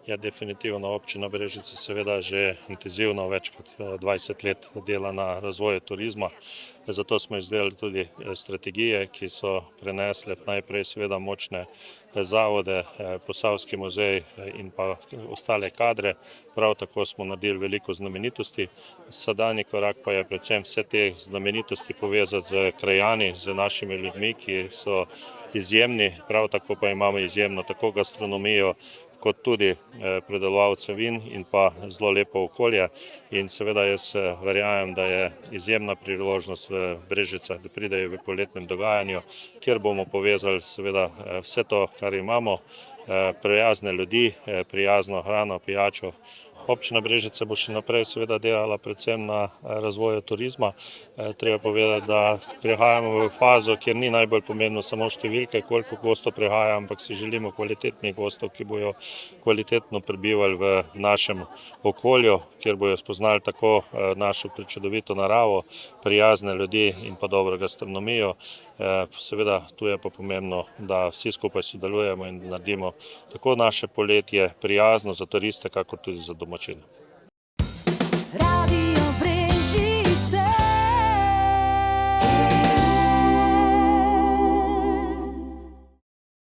Ja, definitivno občina Brežice seveda že intenzivno več kot 20 let dela na razvoju turizma. Zato smo izdelali tudi strategije, ki so prenesle najprej seveda močne zavode, Posavski muzej in pa ostale kadre. Prav tako smo naredili veliko znamenitosti. Sedanji korak pa je predvsem vse te znamenitosti povezati z krajani, z našimi ljudmi, ki so izjemni, prav tako pa imamo izjemno tako gastronomijo, kot tudi predelovalce vin in pa zelo lepo okolje. In seveda jaz verjamem, da je izjemna priložnost v Brežicah, da pridejo v poletnem dogajanju, kjer bomo povezali seveda vse to, kar imamo, prijazne ljudi, prijazno hrano, pijačo. Občina Brežice bo še naprej seveda delala predvsem na razvoju turizma. Treba povedati, da prihajamo v fazo, kjer ni najbolj pomembno samo številke, koliko gostov prihaja, ampak si želimo kvalitetnih gostov, ki bojo kvalitetno prebivali v našem okolju, kjer bojo spoznali tako našo prečudovito naravo, prijazne ljudi in pa dobro gastronomijo. Seveda tu je pa pomembno, da vsi skupaj sodelujemo in naredimo tako naše poletje prijazno za turiste, kakor tudi za domačine.